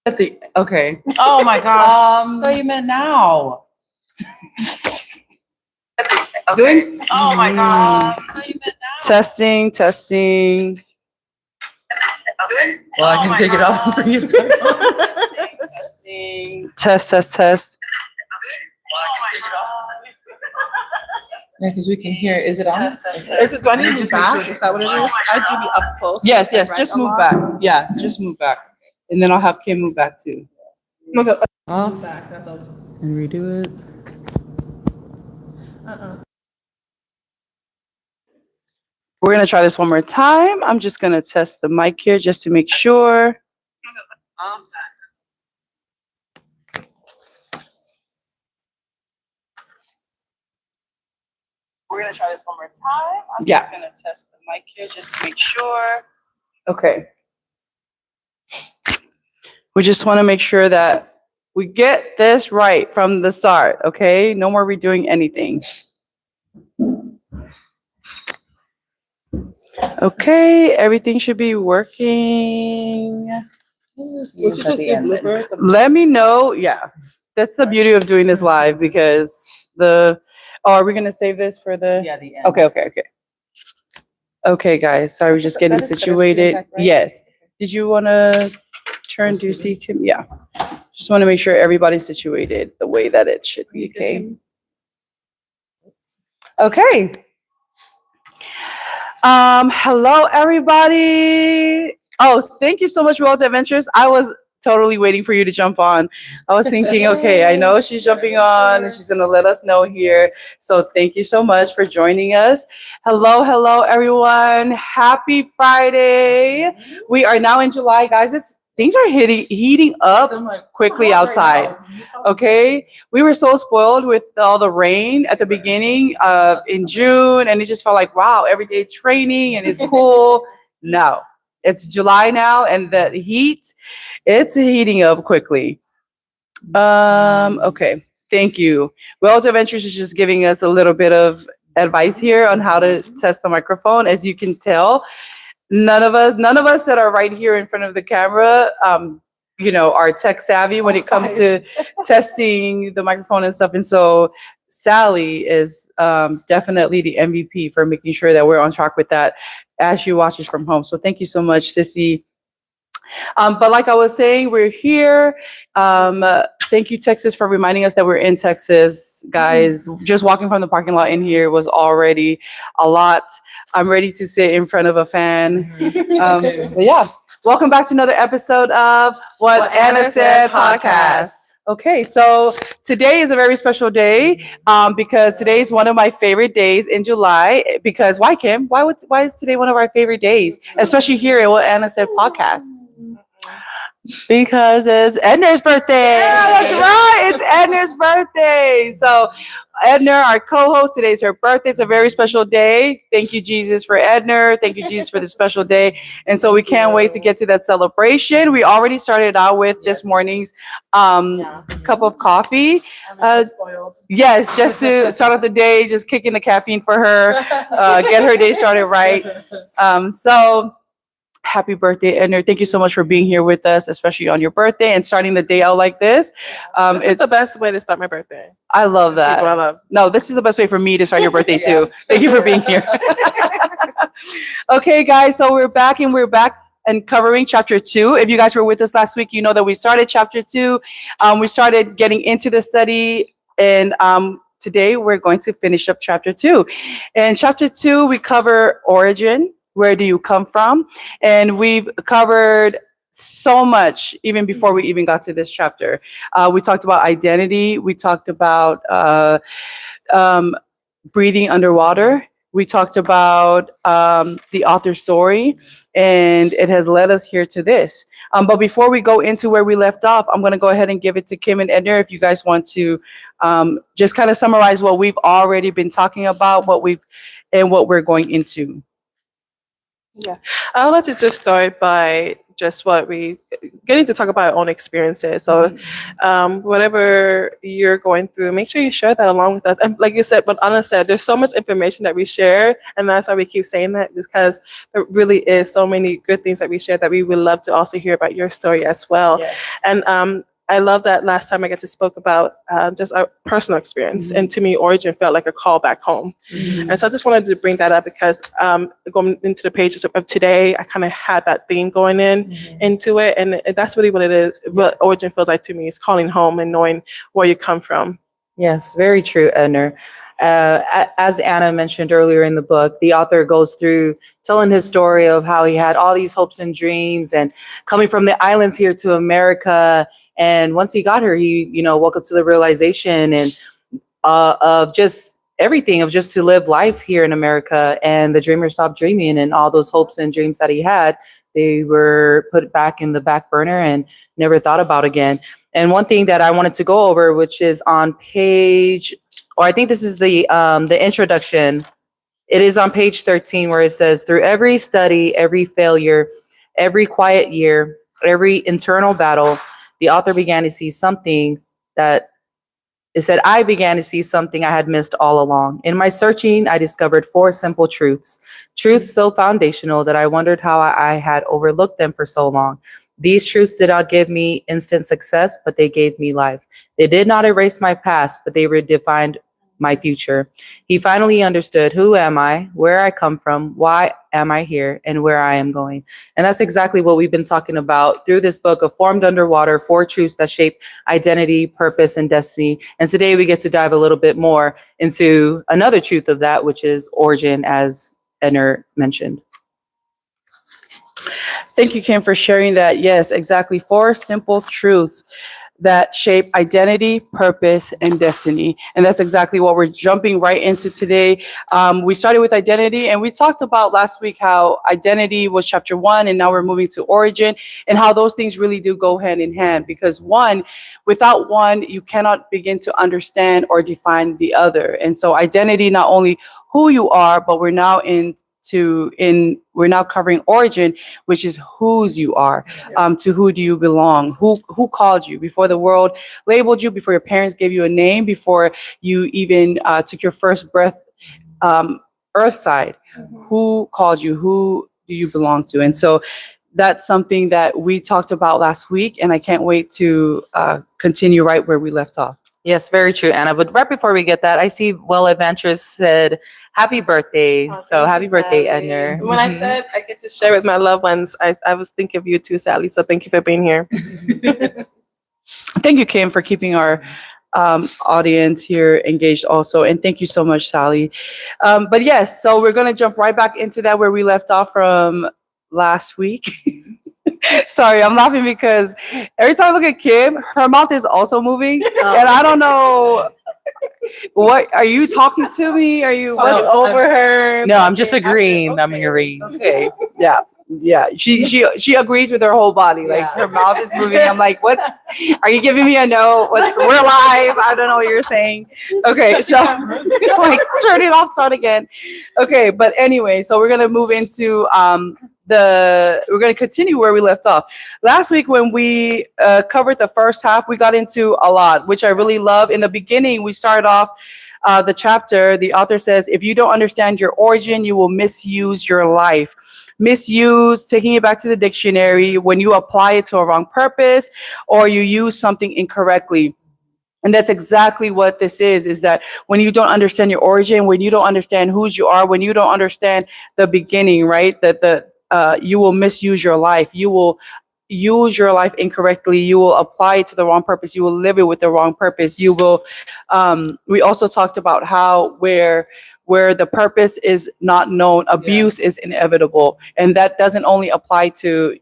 Okay. Oh my gosh. What you meant now? Doing. Oh my god. Testing. Well, I can take it off. Test. Yeah, because we can hear. Is it on? Is it, do I need to move back? Is that what it is? I do be up close. Yes, like, right just a move lot. back. Yeah, just move back. And then I'll have Kim move back too. Okay. Off Back. That's all. and redo it. We're gonna try this one more time. I'm just gonna test the mic here just to make sure. We're gonna try this one more time. I'm just gonna test the mic here just to make sure. Okay. We just want to make sure that we get this right from the start, okay? No more redoing anything. Okay, everything should be working. Would you just do bloopers? Let me know. Yeah, that's the beauty of doing this live because are we gonna save this for the? Yeah, the end. Okay. Okay, guys. Sorry, we're just getting situated. Yes. Did you want to turn to see Kim? Yeah. Just want to make sure everybody's situated the way that it should be. Okay. Okay. Hello, everybody. Oh, thank you so much, World's Adventures. I was totally waiting for you to jump on. I was thinking, okay, I know she's jumping on and she's going to let us know here. So thank you so much for joining us. Hello, everyone. Happy Friday. We are now in July, guys. Things are heating up quickly outside. Okay, we were so spoiled with all the rain at the beginning in June, and it just felt like, wow, every day it's raining and it's cool. No, it's July now, and the heat, it's heating up quickly. Okay, thank you. Wells Adventures is just giving us a little bit of advice here on how to test the microphone. As you can tell, none of us that are right here in front of the camera are tech savvy when it comes to testing the microphone and stuff. And so Sally is definitely the MVP for making sure that we're on track with that as she watches from home. So thank you so much, Sissy. But like I was saying, we're here. Thank you, Texas, for reminding us that we're in Texas, guys. Just walking from the parking lot in here was already a lot. I'm ready to sit in front of a fan. But yeah, welcome back to another episode of What Anna Said podcast. Okay, so today is a very special day because today is one of my favorite days in July. Because why, Kim? Why is today one of our favorite days, especially here at What Anna Said podcast? Because it's Edna's birthday. Yeah, that's right. It's Edna's birthday. So Edna, our co-host, today is her birthday. It's a very special day. Thank you, Jesus, for Edna. Thank you, Jesus, for this special day. And so we can't wait to get to that celebration. We already started out with this morning's cup of coffee. Yes, just to start off the day, just kicking the caffeine for her, get her day started right. So happy birthday, Edna. Thank you so much for being here with us, especially on your birthday and starting the day out like this. It's the best way to start my birthday. I love that. People I love. No, this is the best way for me to start your birthday too. Thank you for being here. Okay, guys, so we're back and covering chapter 2. If you guys were with us last week, you know that we started chapter 2. We started getting into the study, and today we're going to finish up chapter 2. In chapter 2, we cover origin. Where do you come from? And we've covered so much even before we even got to this chapter. We talked about identity. We talked about breathing underwater. We talked about the author's story, and it has led us here to this. But before we go into where we left off, I'm going to go ahead and give it to Kim and Edna if you guys want to just kind of summarize what we've already been talking about, what we're going into. Yeah, I would like to just start by just what we getting to talk about our own experiences. So whatever you're going through, make sure you share that along with us. And like you said, what Anna said, there's so much information that we share, and that's why we keep saying that, because there really is so many good things that we share that we would love to also hear about your story as well. Yes. And I love that last time I get to spoke about just our personal experience. And to me, Origin felt like a call back home. And so I just wanted to bring that up because going into the pages of today, I kind of had that theme going into it. And that's really what it is. What Origin feels like to me is calling home and knowing where you come from. Yes, very true, Edner. As Anna mentioned earlier in the book, the author goes through telling his story of how he had all these hopes and dreams and coming from the islands here to America. And once he got here, he, woke up to the realization and of just everything, of just to live life here in America. And the dreamer stopped dreaming, and all those hopes and dreams that he had, they were put back in the back burner and never thought about again. And one thing that I wanted to go over, which is on page, or I think this is the introduction. It is on page 13 where it says, through every study, every failure, every quiet year, every internal battle, the author began to see something that it said, I began to see something I had missed all along. In my searching, I discovered 4 simple truths so foundational that I wondered how I had overlooked them for so long. These truths did not give me instant success, but they gave me life. They did not erase my past, but they redefined my future. He finally understood, who am I, where I come from, why am I here, and where I am going. And that's exactly what we've been talking about through this book of Formed Underwater, 4 truths that shape identity, purpose, and destiny. And today we get to dive a little bit more into another truth of that, which is origin, as Edner mentioned. Thank you, Kim, for sharing that. Yes, exactly. 4 simple truths that shape identity, purpose, and destiny. And that's exactly what we're jumping right into today. We started with identity, and we talked about last week how identity was chapter 1, and now we're moving to origin, and how those things really do go hand in hand, because without one, you cannot begin to understand or define the other. And so identity, not only who you are, but we're now covering origin, which is whose you are. To who do you belong? Who called you before the world labeled you, before your parents gave you a name, before you even took your first breath earthside? Who called you? Who do you belong to? And so that's something that we talked about last week, and I can't wait to continue right where we left off. Yes, very true, Anna. But right before we get that, I see Well Adventures said, happy birthday. So happy birthday, Edner. When I said I get to share with my loved ones, I was thinking of you too, Sally. So thank you for being here. Thank you, Kim, for keeping our audience here engaged also. And thank you so much, Sally. But yes, so we're going to jump right back into that where we left off from last week. Sorry, I'm laughing because every time I look at Kim, her mouth is also moving. And I don't know, what, are you talking to me? Are you what's over her? No, I'm just agreeing. I'm agreeing. Okay. Yeah. Yeah. She agrees with her whole body. Like her mouth is moving. I'm like, are you giving me a no? We're live. I don't know what you're saying. Okay. So like turn it off, start again. Okay. But anyway, so we're going to move into, we're going to continue where we left off. Last week when we covered the first half, we got into a lot, which I really love. In the beginning, we started off the chapter. The author says, if you don't understand your origin, you will misuse your life. Misuse, taking it back to the dictionary, when you apply it to a wrong purpose or you use something incorrectly. And that's exactly what this is that when you don't understand your origin, when you don't understand whose you are, when you don't understand the beginning, right? You will misuse your life. You will use your life incorrectly. You will apply it to the wrong purpose. You will live it with the wrong purpose. You will, we also talked about how where the purpose is not known, abuse is inevitable. And that doesn't only apply to,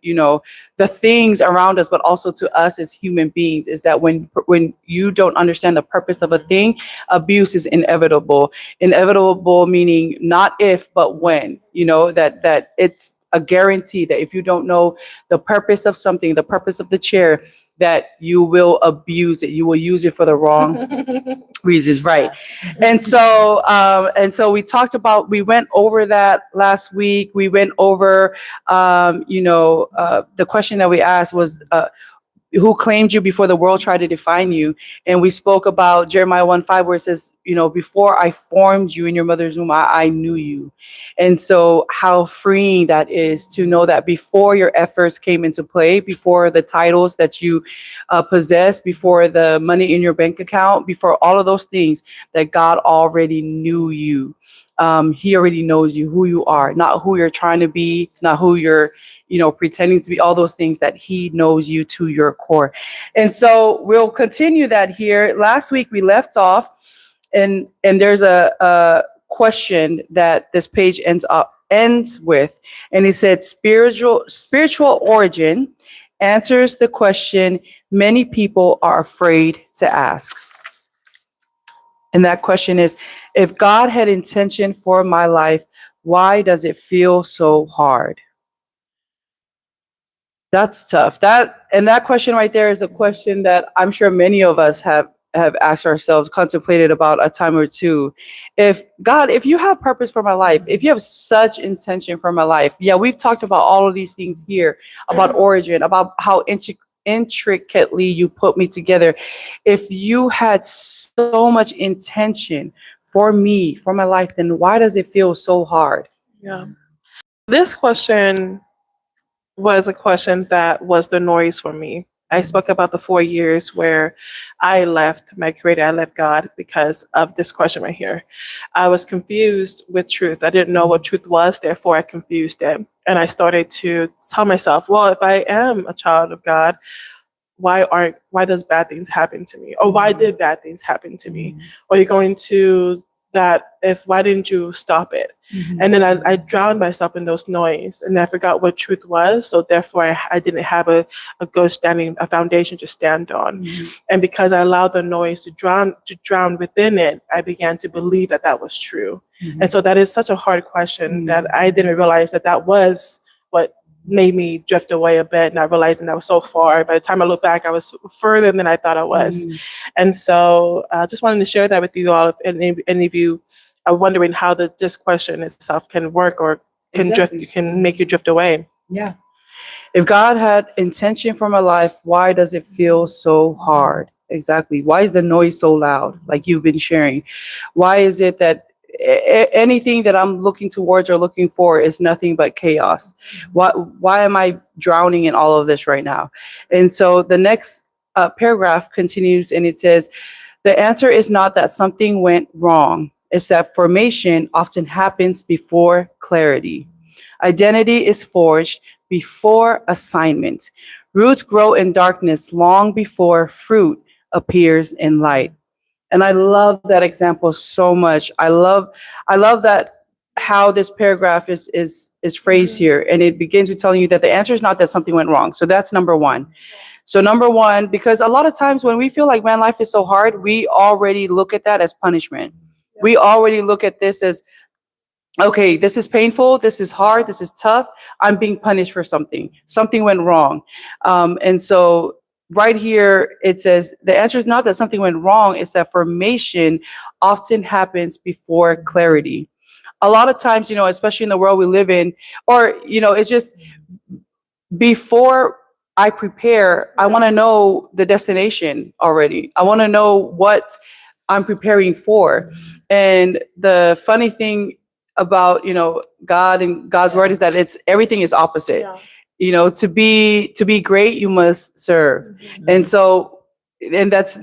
the things around us, but also to us as human beings, is that when you don't understand the purpose of a thing, abuse is inevitable. Inevitable meaning not if, but when, that it's a guarantee that if you don't know the purpose of something, the purpose of the chair, that you will abuse it. You will use it for the wrong reasons, right? And so we went over that last week. We went over, the question that we asked was, who claimed you before the world tried to define you? And we spoke about Jeremiah 1:5, where it says, before I formed you in your mother's womb, I knew you. And so how freeing that is to know that before your efforts came into play, before the titles that you possess, before the money in your bank account, before all of those things, that God already knew you. He already knows you, who you are, not who you're trying to be, not who you're pretending to be, all those things, that he knows you to your core. And so we'll continue that here. Last week we left off, and there's a question that this page ends with, and it said spiritual origin answers the question many people are afraid to ask. And that question is, if God had intention for my life, why does it feel so hard? That's tough. That question right there is a question that I'm sure many of us have asked ourselves, contemplated about a time or two. If you have purpose for my life, if you have such intention for my life, yeah, we've talked about all of these things here, about origin, about how intricately you put me together. If you had so much intention for me, for my life, then why does it feel so hard? Yeah. This question was a question that was the noise for me. I spoke about the 4 years where I left my creator, I left God because of this question right here. I was confused with truth. I didn't know what truth was, therefore I confused it. And I started to tell myself, well, if I am a child of God, why does bad things happen to me? Or why did bad things happen to me? Or you're going to that, why didn't you stop it? And then I drowned myself in those noise, and I forgot what truth was. So therefore I didn't have a foundation to stand on. And because I allowed the noise to drown within it, I began to believe that was true. And so that is such a hard question that I didn't realize that was what made me drift away a bit, not realizing I was so far. By the time I look back, I was further than I thought I was. And so I just wanted to share that with you all. If any of you are wondering how this question itself can work or can make you drift away. Yeah. If God had intention for my life, why does it feel so hard? Exactly. Why is the noise so loud? Like you've been sharing. Why is it that anything that I'm looking towards or looking for is nothing but chaos? Why am I drowning in all of this right now? And so the next paragraph continues, and it says, the answer is not that something went wrong. It's that formation often happens before clarity. Identity is forged before assignment. Roots grow in darkness long before fruit appears in light. And I love that example so much. I love that how this paragraph is phrased here. And it begins with telling you that the answer is not that something went wrong. So that's number one. So number one, because a lot of times when we feel like, man, life is so hard, we already look at that as punishment. We already look at this as, okay, this is painful, this is hard, this is tough. I'm being punished for something. Something went wrong. And so right here, it says, the answer is not that something went wrong, it's that formation often happens before clarity. A lot of times, especially in the world we live in, or, it's just before I prepare, I want to know the destination already. I want to know what I'm preparing for. And the funny thing about, God and God's word is that everything is opposite. Yeah. To be great, you must serve. And so, and that's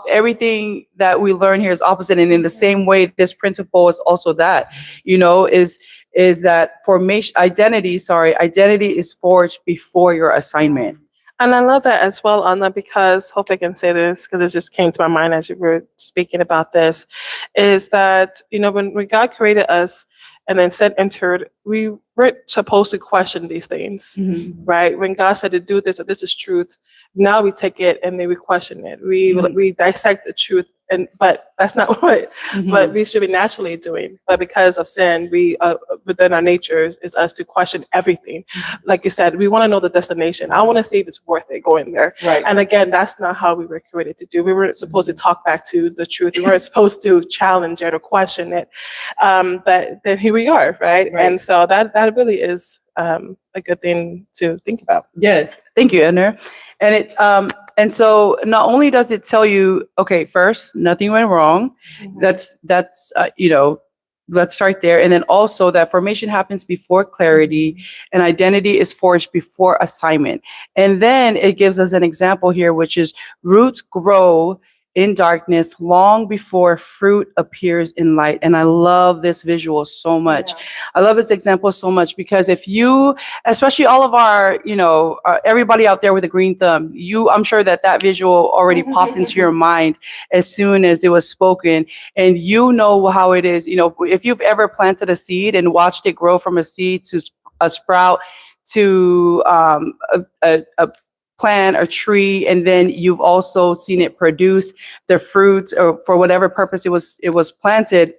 everything that we learn here is opposite. And in the same way, this principle is also that, is that identity is forged before your assignment. And I love that as well, Anna, because hope I can say this because it just came to my mind as you were speaking about this, is that, when God created us and then entered, we we're supposed to question these things, right? When God said to do this, or this is truth, now we take it and then we question it. We dissect the truth, but that's not what we should be naturally doing. But because of sin, we within our nature is us to question everything. Like you said, we want to know the destination. I want to see if it's worth it going there. Right. And again, that's not how we were created to do. We weren't supposed to talk back to the truth. We weren't supposed to challenge it or question it. But then here we are, right? And so that really is a good thing to think about. Yes, thank you, Anna. And so not only does it tell you, okay, first, nothing went wrong. That's let's start there. And then also that formation happens before clarity and identity is forged before assignment. And then it gives us an example here, which is roots grow in darkness long before fruit appears in light. And I love this visual so much. Yeah. I love this example so much because if you, especially all of our, everybody out there with a green thumb, I'm sure that visual already popped into your mind as soon as it was spoken. And you know how it is, if you've ever planted a seed and watched it grow from a seed to a sprout to a plant or tree, and then you've also seen it produce the fruit or for whatever purpose it was planted.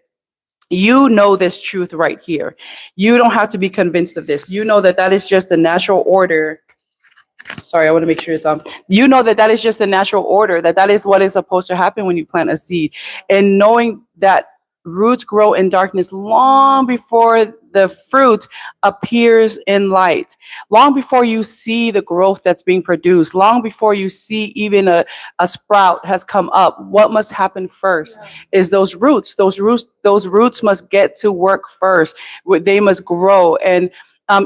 You know this truth right here. You don't have to be convinced of this. You know that is just the natural order. Sorry, I want to make sure it's on. You know that is just the natural order, that is what is supposed to happen when you plant a seed. And knowing that roots grow in darkness long before the fruit appears in light, long before you see the growth that's being produced, long before you see even a sprout has come up. What must happen first is those roots must get to work first. They must grow. And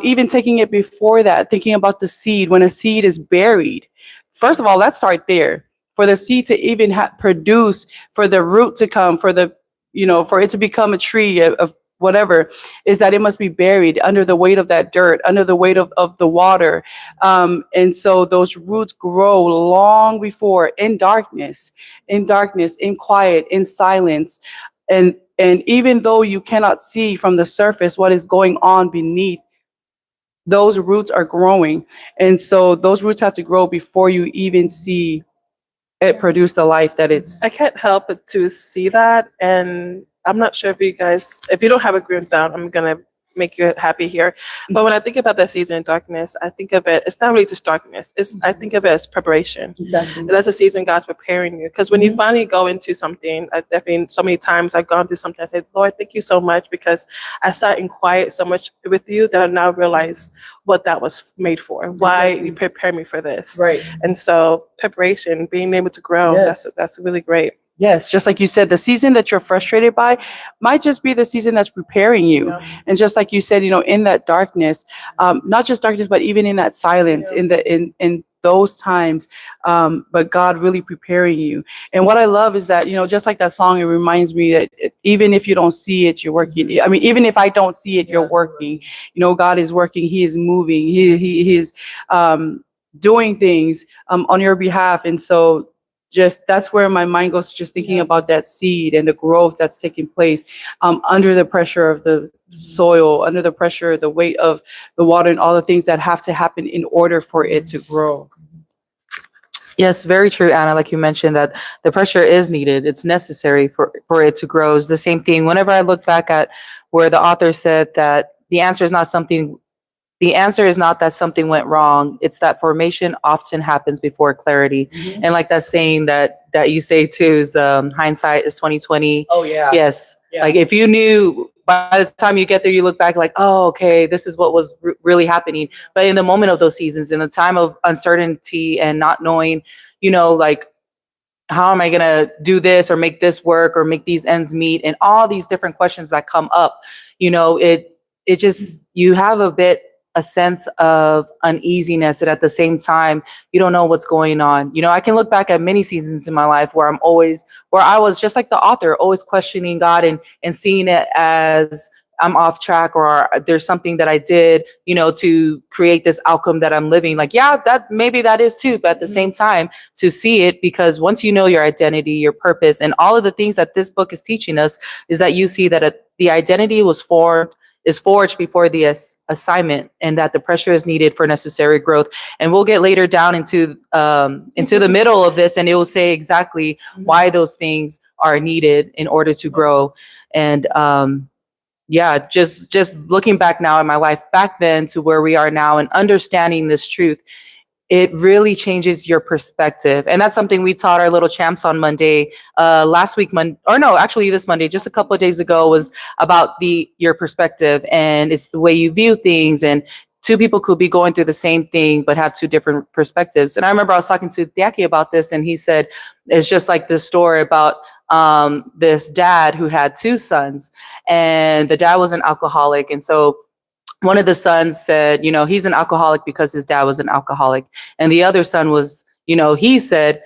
even taking it before that, thinking about the seed, when a seed is buried, first of all, let's start there. For the seed to even produce, for the root to come, for it to become a tree of whatever, is that it must be buried under the weight of that dirt, under the weight of the water. And so those roots grow long before in darkness, in quiet, in silence. And even though you cannot see from the surface what is going on beneath, those roots are growing. And so those roots have to grow before you even see it produce the life that it's. I can't help but to see that. And I'm not sure if you don't have a green thumb, I'm going to make you happy here. But when I think about that season in darkness, I think of it, it's not really just darkness. I think of it as preparation. Exactly. That's a season God's preparing you. Because when you finally go into something, I definitely, so many times I've gone through something, I said, Lord, thank you so much, because I sat in quiet so much with you that I now realize what that was made for, why you prepared me for this. Right. And so preparation, being able to grow, that's really great. Yes, just like you said, the season that you're frustrated by might just be the season that's preparing you. Yeah. And just like you said, in that darkness, not just darkness, but even in that silence, in those times, but God really preparing you. And what I love is that, just like that song, it reminds me that even if you don't see it, you're working. I mean, even if I don't see it, you're working. God is working. He is moving. He is doing things on your behalf. And so that's where my mind goes, just thinking about that seed and the growth that's taking place under the pressure of the soil, under the pressure, the weight of the water, and all the things that have to happen in order for it to grow. Yes, very true, Anna. Like you mentioned, that the pressure is needed. It's necessary for it to grow. It's the same thing. Whenever I look back at where the author said that the answer is not that something went wrong. It's that formation often happens before clarity. Mm-hmm. And like that saying that you say too is hindsight is 2020. Oh yeah. Yes. Yeah. Like if you knew by the time you get there, you look back like, oh, okay, this is what was really happening. But in the moment of those seasons, in the time of uncertainty and not knowing, like, how am I going to do this or make this work or make these ends meet? And all these different questions that come up, it just, you have a sense of uneasiness, and at the same time, you don't know what's going on. I can look back at many seasons in my life where I was just like the author, always questioning God and seeing it as I'm off track, or there's something that I did, to create this outcome that I'm living. Like, yeah, maybe that is too. But at the same time, to see it, because once you know your identity, your purpose, and all of the things that this book is teaching us, is that you see that the identity was formed is forged before the assignment, and that the pressure is needed for necessary growth. And we'll get later down into the middle of this, and it will say exactly why those things are needed in order to grow. And yeah, just looking back now in my life, back then to where we are now, and understanding this truth, it really changes your perspective. And that's something we taught our little champs on Monday, last week, actually this Monday, just a couple of days ago, was about your perspective, and it's the way you view things. And two people could be going through the same thing, but have two different perspectives. And I remember I was talking to Diaki about this, and he said, it's just like this story about this dad who had two sons, and the dad was an alcoholic. And so one of the sons said, he's an alcoholic because his dad was an alcoholic. And the other son was, he said,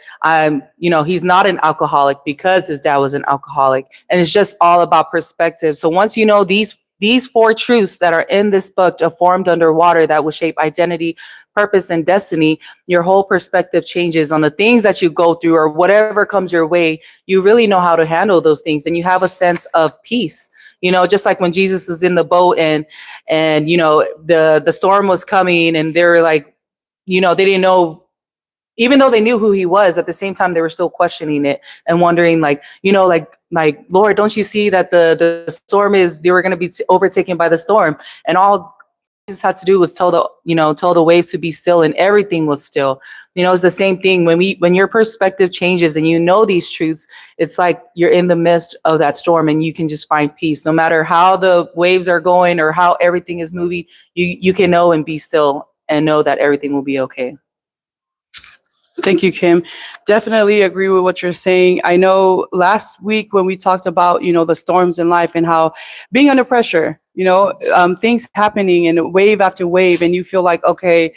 he's not an alcoholic because his dad was an alcoholic. And it's just all about perspective. So once you know these four truths that are in this book, Formed Underwater, that will shape identity, purpose, and destiny, your whole perspective changes on the things that you go through or whatever comes your way. You really know how to handle those things, and you have a sense of peace. Just like when Jesus was in the boat and the storm was coming, and they were like, they didn't know. Even though they knew who he was, at the same time, they were still questioning it and wondering, like, Lord, don't you see that the storm they were going to be overtaken by the storm? And all Jesus had to do was tell the waves to be still, and everything was still. It's the same thing when your perspective changes and these truths. It's like you're in the midst of that storm, and you can just find peace, no matter how the waves are going or how everything is moving. You can know and be still and know that everything will be okay. Thank you, Kim. Definitely agree with what you're saying. I know last week when we talked about, the storms in life and how being under pressure, things happening and wave after wave, and you feel like, okay,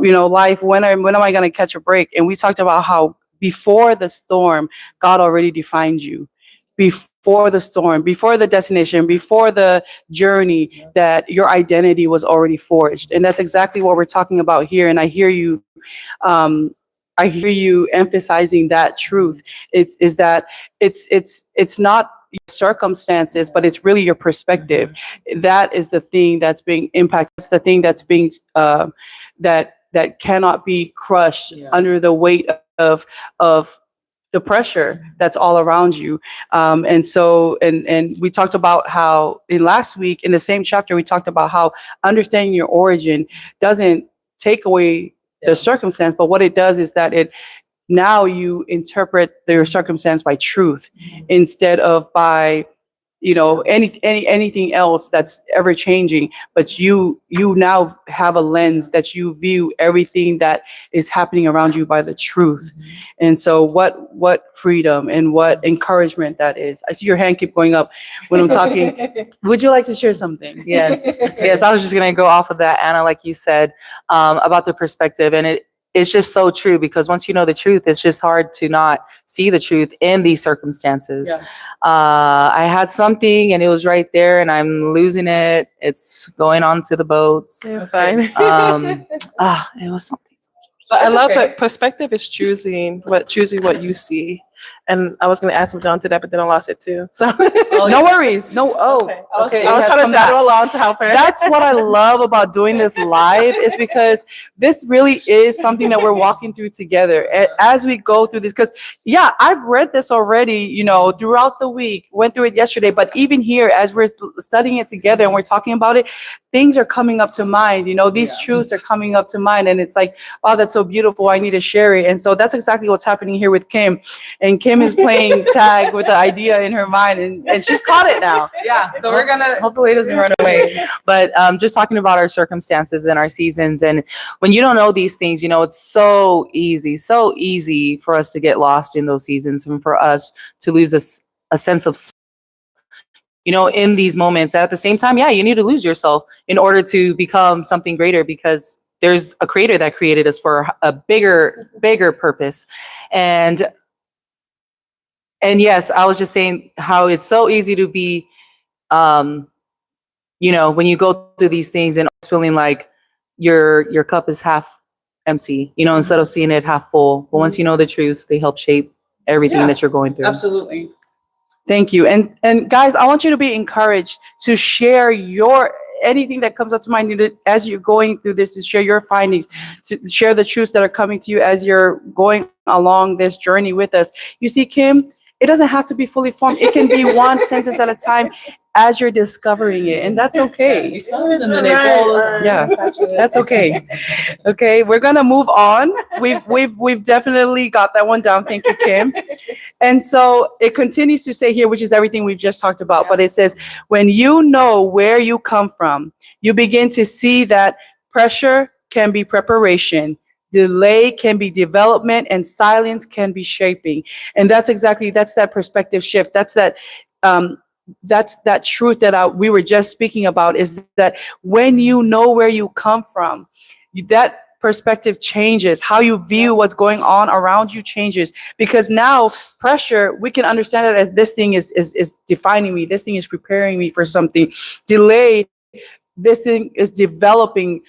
life, when am I going to catch a break? And we talked about how before the storm, God already defined you. Before the storm, before the destination, before the journey, that your identity was already forged. And that's exactly what we're talking about here. And I hear you emphasizing that truth. It's not your circumstances, but it's really your perspective. That is the thing that's being impacted. It's the thing that's being that cannot be crushed under the weight of the pressure that's all around you. And we talked about how in last week in the same chapter, we talked about how understanding your origin doesn't take away the circumstance, but what it does is that now you interpret your circumstance by truth instead of by anything else that's ever changing. But you now have a lens that you view everything that is happening around you by the truth. And so what freedom and what encouragement that is. I see your hand keep going up when I'm talking. Would you like to share something? Yes, I was just gonna go off of that, Anna, like you said, about the perspective. And it's just so true, because once you know the truth, it's just hard to not see the truth in these circumstances. I had something and it was right there, and I'm losing it. It's going on to the boats. You're fine. It was something. But I love that perspective is choosing what you see. And I was going to add something onto that, but then I lost it too. So no worries. No. Okay. I was trying to tattle along to help her. That's what I love about doing this live, is because this really is something that we're walking through together as we go through this. Because I've read this already, throughout the week, went through it yesterday, but even here, as we're studying it together and we're talking about it, things are coming up to mind. These truths are coming up to mind, and it's like, wow, that's so beautiful. I need to share it. And so that's exactly what's happening here with Kim. And Kim is playing tag with the idea in her mind, and she's caught it now. So we're gonna, hopefully it doesn't run away. But just talking about our circumstances and our seasons, and when you don't know these things, it's so easy for us to get lost in those seasons, and for us to lose a sense of, in these moments. At the same time, you need to lose yourself in order to become something greater, because there's a creator that created us for a bigger purpose. And yes, I was just saying how it's so easy to be, when you go through these things and feeling like your cup is half empty, instead of seeing it half full. But once you know the truth, they help shape everything that you're going through. Absolutely. Thank you. And guys, I want you to be encouraged to share your anything that comes up to mind as you're going through this, to share your findings, to share the truths that are coming to you as you're going along this journey with us. You see, Kim, it doesn't have to be fully formed. It can be one sentence at a time as you're discovering it, and that's okay. Yeah, that's okay. Okay, we're gonna move on. We've definitely got that one down. Thank you, Kim. And so it continues to say here, which is everything we've just talked about, but it says, when you know where you come from, you begin to see that pressure can be preparation, delay can be development, and silence can be shaping. And that's that perspective shift. That's that truth that we were just speaking about, is that when you know where you come from, that perspective changes. How you view what's going on around you changes, because now pressure, we can understand it as this thing is defining me, this thing is preparing me for something. Delay, this thing is developing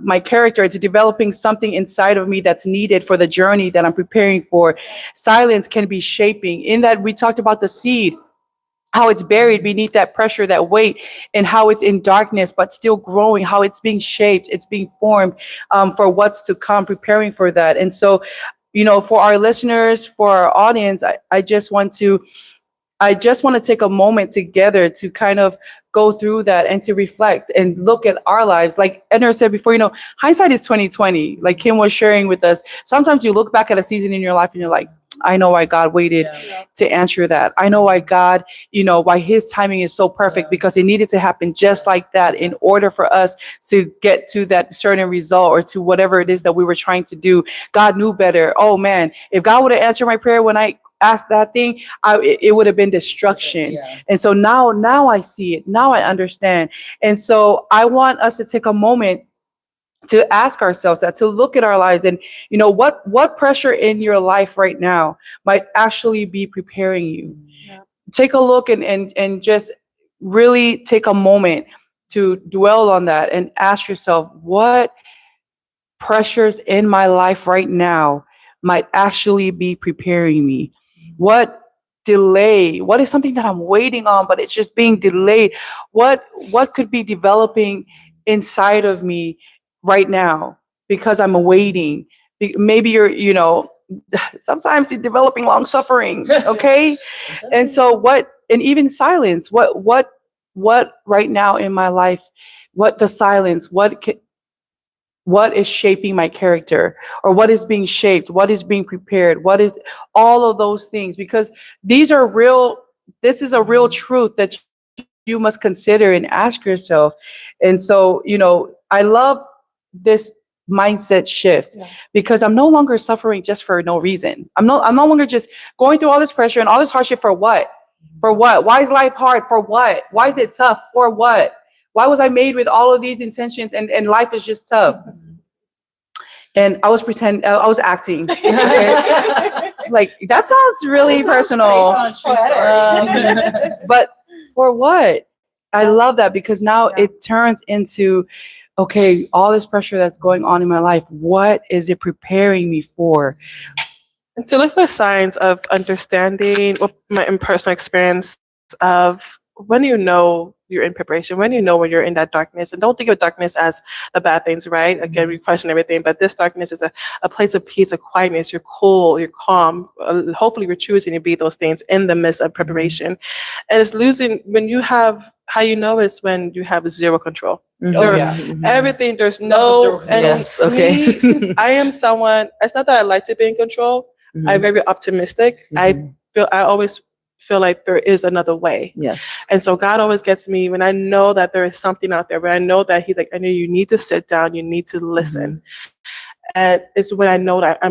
my character, it's developing something inside of me that's needed for the journey that I'm preparing for. Silence can be shaping, in that we talked about the seed, how it's buried beneath that pressure, that weight, and how it's in darkness, but still growing, how it's being shaped, it's being formed for what's to come, preparing for that. And so, for our listeners, for our audience, I just want to take a moment together to kind of go through that and to reflect and look at our lives. Like Edna said before, hindsight is 2020. Like Kim was sharing with us, sometimes you look back at a season in your life and you're like, I know why God waited to answer that. I know why God, why his timing is so perfect, because it needed to happen just like that in order for us to get to that certain result, or to whatever it is that we were trying to do. God knew better. Oh man, if God would have answered my prayer when I asked that thing, it would have been destruction. And so now I see it. Now I understand. And so I want us to take a moment to ask ourselves that, to look at our lives, and what pressure in your life right now might actually be preparing you. Take a look and just really take a moment to dwell on that and ask yourself, what pressures in my life right now might actually be preparing me? What delay, what is something that I'm waiting on, but it's just being delayed? What could be developing inside of me right now because I'm waiting? Maybe sometimes you're developing long suffering, okay? And so and even silence, what right now in my life, what the silence, what is shaping my character, or what is being shaped, what is being prepared, what is all of those things, because this is a real truth that you must consider and ask yourself. And so, I love this mindset shift, because I'm no longer suffering just for no reason. I'm no longer just going through all this pressure and all this hardship for what? For what? Why is life hard? For what? Why is it tough? For what? Why was I made with all of these intentions and life is just tough? And I was acting. Okay? Like, that sounds really personal. But for what? I love that, because now it turns into, okay, all this pressure that's going on in my life, what is it preparing me for? And to look for signs of understanding, my personal experience of when you're in preparation, when when you're in that darkness, and don't think of darkness as the bad things, right? Again, we question everything, but this darkness is a place of peace, of quietness. You're cool, you're calm. Hopefully, we're choosing to be those things in the midst of preparation. And it's losing when you have, how is when you have zero control. Everything, there's no, and Yes, okay. me, I am someone, it's not that I like to be in control. I'm very optimistic. I always feel like there is another way. Yes. And so God always gets me when I know that there is something out there, where I know that he's like, I know you need to sit down, you need to listen. And it's when I know that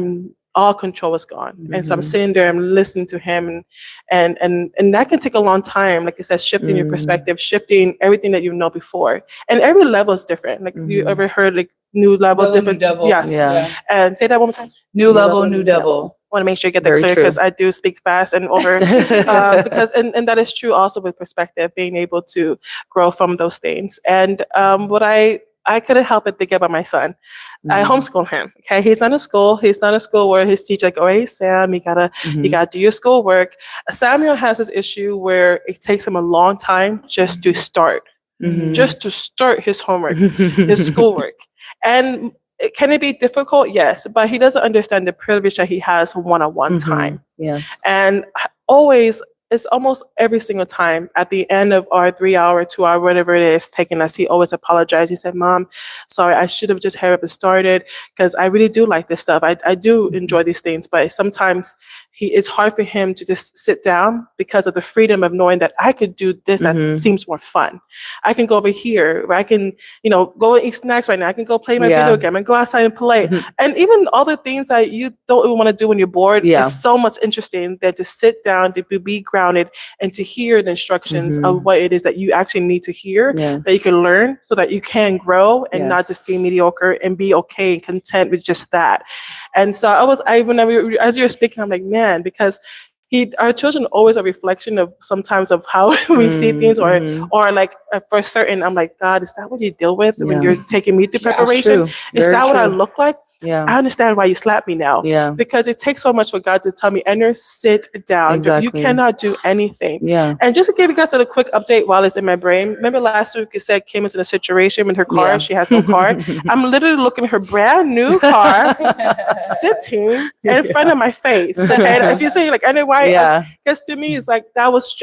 all control is gone. And so I'm sitting there, I'm listening to him, and that can take a long time. Like I said, shifting your perspective, shifting everything that you know before. And every level is different. Like, you ever heard like new level, different? New devil. Yes. Yeah. And say that one more time. New level, new devil. I want to make sure you get that Very clear, true. because I do speak fast and over. Because and that is true also with perspective, being able to grow from those things. And what I I couldn't help but think about my son. I Mm-hmm. homeschool him. Okay, he's not in school. He's not in school where his teacher like, oh hey Sam, you gotta do your schoolwork. Samuel has this issue where it takes him a long time just to start, his homework, his schoolwork, and can it be difficult? Yes, but he doesn't understand the privilege that he has one-on-one time. Yes. And always, it's almost every single time at the end of our 3 hour, 2 hour, whatever it is taking us, he always apologized. He said, Mom, sorry, I should have just hurried up and started because I really do like this stuff. I do enjoy these things, but sometimes it's hard for him to just sit down because of the freedom of knowing that I could do this that seems more fun. I can go over here where I can, go and eat snacks right now. I can go play my video game and go outside and play. And even all the things that you don't even want to do when you're bored, it's so much interesting than to sit down, to be grounded, and to hear the instructions of what it is that you actually need to hear, that you can learn so that you can grow and not just be mediocre and be okay and content with just that. And so as you were speaking, I'm like, man, because our children always a reflection of sometimes of how we see things or like for certain, I'm like, God, is that what you deal with when you're taking me through preparation? Is that what I look like? Yeah. I understand why you slap me now. Yeah. Because it takes so much for God to tell me, Enter, sit down. Exactly. You cannot do anything. Yeah. And just to give you guys a quick update while it's in my brain, remember last week it said Kim is in a situation with her car, she has no car. I'm literally looking at her brand new car sitting in front of my face. Okay. If you say like, Enter, why? Because to me, it's like that was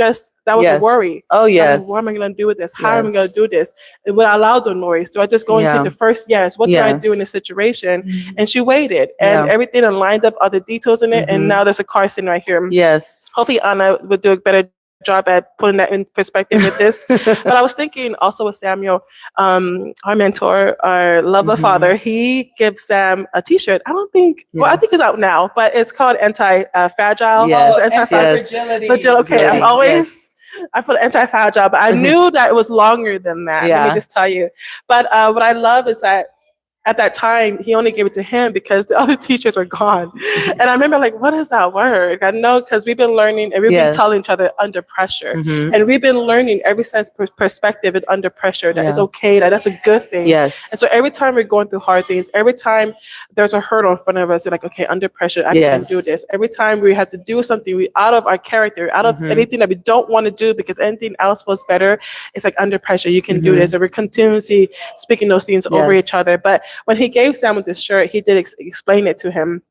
a worry. Oh yes. Like, what am I going to do with this? How am I going to do this? Will I allow the noise? Do I just go and take the first yes? What do I do in this situation? And she waited, and everything lined up, all the details in it, and now there's a car sitting right here. Yes. Hopefully Anna would do a better job at putting that in perspective with this. But I was thinking also with Samuel, our mentor, our lovely father, he gives Sam a t-shirt. I don't think, well, I think it's out now, but it's called Anti-Fragile. Yes. Anti-fragile. Okay, I'm always... I put anti-fragile, but I knew that it was longer than that. Let me just tell you. But what I love is that at that time, he only gave it to him because the other teachers were gone. And I remember like, what is that word? I know because we've been learning and we've been telling each other under pressure. And we've been learning every sense perspective and under pressure that is okay, that's a good thing. Yes. And so every time we're going through hard things, every time there's a hurdle in front of us, we're like, okay, under pressure, I can do this. Every time we have to do something out of our character, out of anything that we don't want to do because anything else feels better, it's like under pressure, you can do this. And we're continuously speaking those things over each other. But when he gave Samuel this shirt, he did explain it to him,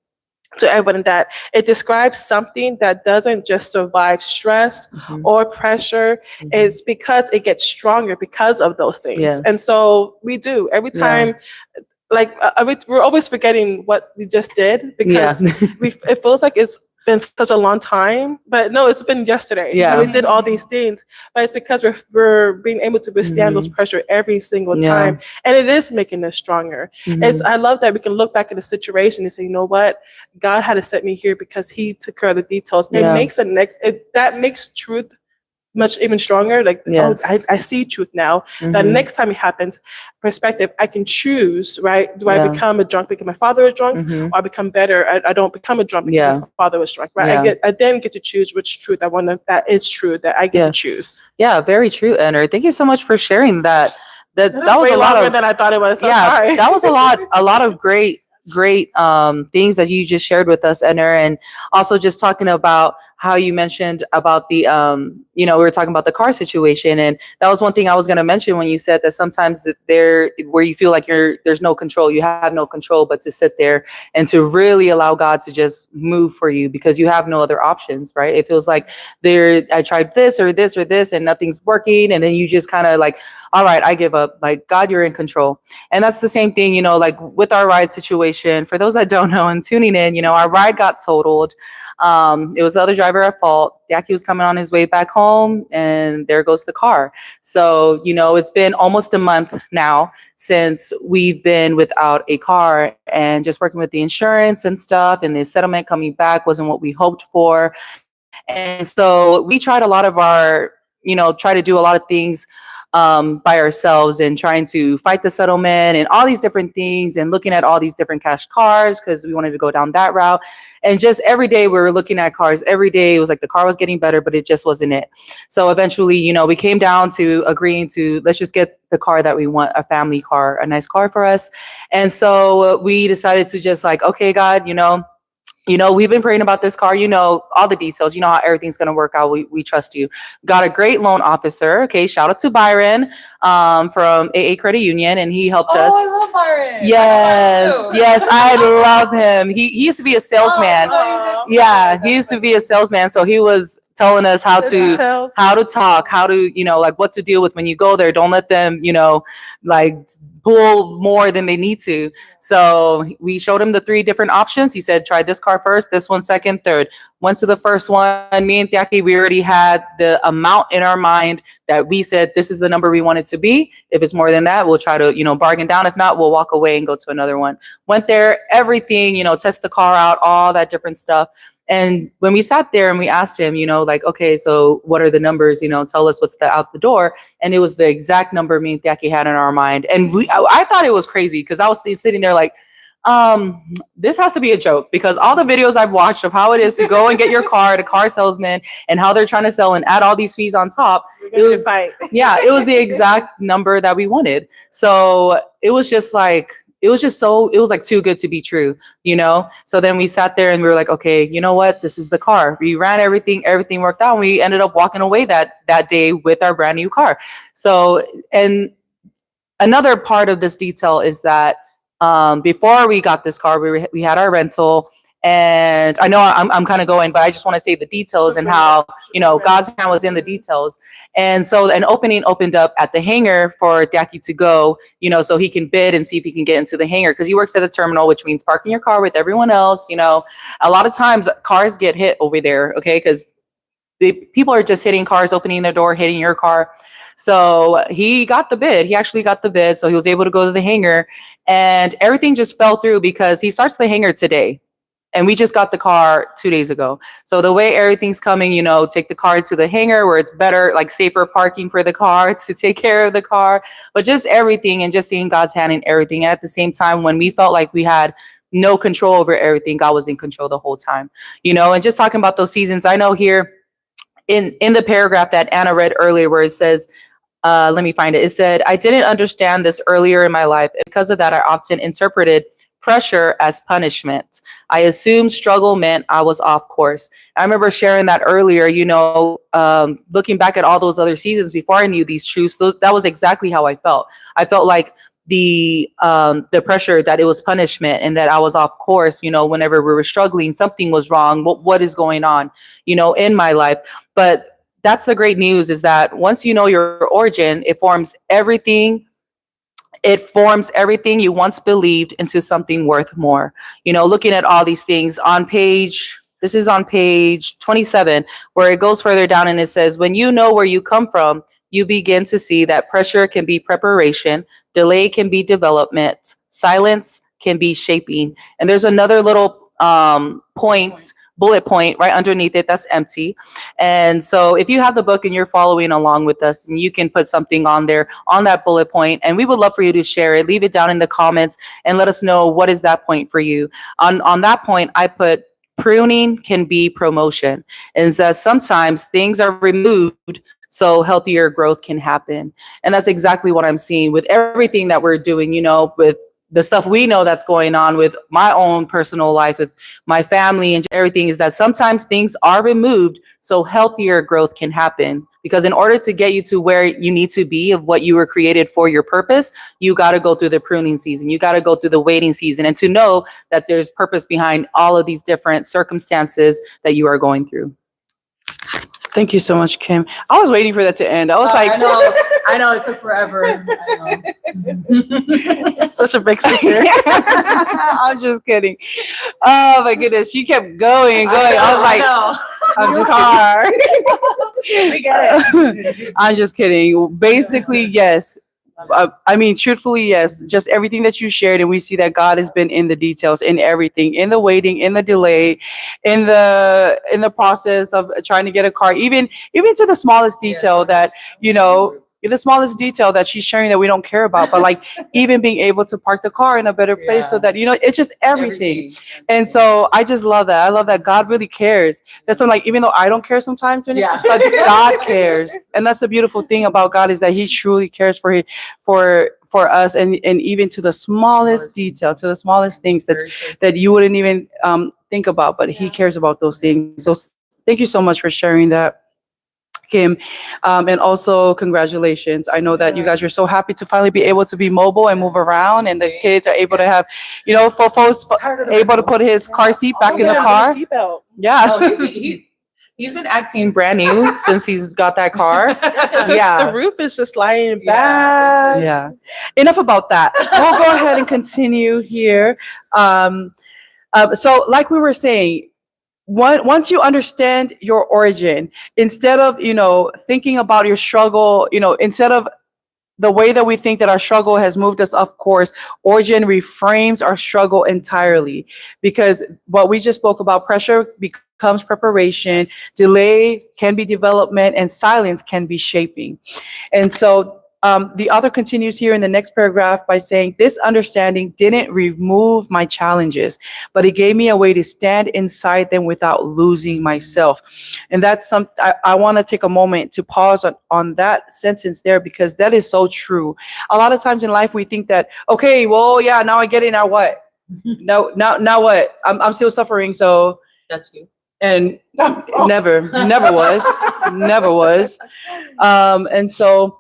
to everyone, that it describes something that doesn't just survive stress or pressure. It's because it gets stronger because of those things. And so we do every time. Like we're always forgetting what we just did because it feels like it's been such a long time, but no, it's been yesterday. And we did all these things, but it's because we're being able to withstand those pressure every single time, and it is making us stronger. I love that we can look back at the situation and say, you know what, God had to set me here because He took care of the details. It makes that makes truth much even stronger. Like, I see truth now. That next time it happens, perspective, I can choose, right? Do I become a drunk because my father is drunk, or I become better? I don't become a drunk because my father was drunk, right? I then get to choose which truth I want to, that is true, that I get to choose. Yeah, very true, Enner. Thank you so much for sharing that. That was way a lot longer than I thought it was. So sorry. That was a lot of great things that you just shared with us, Enner, and also just talking about how you mentioned about the we were talking about the car situation, and that was one thing I was going to mention when you said that sometimes where you feel like there's no control, you have no control, but to sit there and to really allow God to just move for you because you have no other options, right? It feels like I tried this or this or this and nothing's working, and then you just kind of like, all right, I give up. Like, God, you're in control. And that's the same thing, like with our ride situation. For those that don't know and tuning in, our ride got totaled. It was the other driver at fault. Jackie was coming on his way back home, and there goes the car. So, it's been almost a month now since we've been without a car, and just working with the insurance and stuff, and the settlement coming back wasn't what we hoped for. And so we tried a lot of try to do a lot of things by ourselves and trying to fight the settlement and all these different things and looking at all these different cash cars because we wanted to go down that route. And just every day we were looking at cars. Every day it was like the car was getting better, but it just wasn't it. So eventually, we came down to agreeing to let's just get the car that we want, a family car, a nice car for us. And so we decided to just like, okay, God, we've been praying about this car, all the details, how everything's going to work out. We trust you. Got a great loan officer. Okay. Shout out to Byron, from AA Credit Union. And he helped us. I love Byron. Yes. I love him. He used to be a salesman. Yeah. He used to be a salesman. So he was telling us how to talk, how to, like what to deal with when you go there. Don't let them, like pull more than they need to. So we showed him the 3 different options. He said, try this car first, this one second, third. Went to the first one. Me and Tiaki, we already had the amount in our mind that we said, this is the number we want it to be. If it's more than that, we'll try to, bargain down. If not, we'll walk away and go to another one. Went there, everything, test the car out, all that different stuff. And when we sat there and we asked him, like, okay, so what are the numbers? Tell us what's out the door. And it was the exact number me and Tiaki had in our mind. And I thought it was crazy because I was sitting there like, this has to be a joke because all the videos I've watched of how it is to go and get your car at a car salesman and how they're trying to sell and add all these fees on top. It was the exact number that we wanted. So it was just like, it was like too good to be true, So then we sat there and we were like, okay, you know what? This is the car. We ran everything worked out. And we ended up walking away that day with our brand new car. So, and another part of this detail is that before we got this car, we had our rental. And I know I'm kind of going, but I just want to say the details and how, God's hand was in the details. And so an opening opened up at the hangar for Tiaki to go, so he can bid and see if he can get into the hangar because he works at a terminal, which means parking your car with everyone else. A lot of times cars get hit over there, okay, because people are just hitting cars, opening their door, hitting your car. So he got the bid. He actually got the bid. So he was able to go to the hangar and everything just fell through because he starts the hangar today. And we just got the car 2 days ago. So the way everything's coming, take the car to the hangar where it's better, like safer parking for the car to take care of the car, but just everything and just seeing God's hand in everything. And at the same time, when we felt like we had no control over everything, God was in control the whole time, and just talking about those seasons. I know here in the paragraph that Anna read earlier where it says, let me find it. It said, I didn't understand this earlier in my life. Because of that, I often interpreted pressure as punishment. I assumed struggle meant I was off course. I remember sharing that earlier, looking back at all those other seasons before I knew these truths, that was exactly how I felt. I felt like the pressure that it was punishment and that I was off course, whenever we were struggling, something was wrong. What is going on, in my life? But that's the great news is that once you know your origin, it forms everything you once believed into something worth more. Looking at all these things this is on page 27, where it goes further down and it says, when you know where you come from, you begin to see that pressure can be preparation, delay can be development, silence can be shaping. And there's another little bullet point right underneath it that's empty. And so if you have the book and you're following along with us, and you can put something on there on that bullet point, and we would love for you to share it. Leave it down in the comments and let us know what is that point for you. On that point, I put pruning can be promotion, and that sometimes things are removed so healthier growth can happen. And that's exactly what I'm seeing with everything that we're doing, with the stuff we know that's going on with my own personal life, with my family and everything, is that sometimes things are removed so healthier growth can happen. Because in order to get you to where you need to be of what you were created for, your purpose, you got to go through the pruning season. You got to go through the waiting season, and to know that there's purpose behind all of these different circumstances that you are going through. Thank you so much, Kim. I was waiting for that to end. I was like, I know it took forever. Such a big sister. I'm just kidding. Oh my goodness, she kept going and going. I was like, I'm just kidding. We get it. I'm just kidding. Basically, yes. Truthfully, yes. Just everything that you shared, and we see that God has been in the details, in everything, in the waiting, in the delay, in the process of trying to get a car, even to the smallest detail that the smallest detail that she's sharing that we don't care about, but like even being able to park the car in a better place so Yeah. that, it's just everything. And so I just love that. I love that God really cares. That's when, like, even though I don't care sometimes, Yeah. but God cares. And that's the beautiful thing about God, is that he truly cares for us, and even to the smallest detail, to the smallest things that you wouldn't even think about, but he cares about those things. So thank you so much for sharing that, Kim. And also congratulations. I know that you guys are so happy to finally be able to be mobile and move around, and the kids are able to have, Fofo's able to put his car seat back in the car. Seatbelt. Yeah. Oh, he's been acting brand new since he's got that car. The roof is just lying Yeah. back. Yeah. Enough about that. We'll go ahead and continue here. So like we were saying, once you understand your origin, instead of, thinking about your struggle, instead of the way that we think that our struggle has moved us off course, origin reframes our struggle entirely. Because what we just spoke about, pressure becomes preparation, delay can be development, and silence can be shaping. And so the author continues here in the next paragraph by saying, this understanding didn't remove my challenges, but it gave me a way to stand inside them without losing myself. And that's something I want to take a moment to pause on that sentence there, because that is so true. A lot of times in life, we think that, okay, well, yeah, now I get it. Now what? No, now what? I'm still suffering. So, That's you. and never was. And so,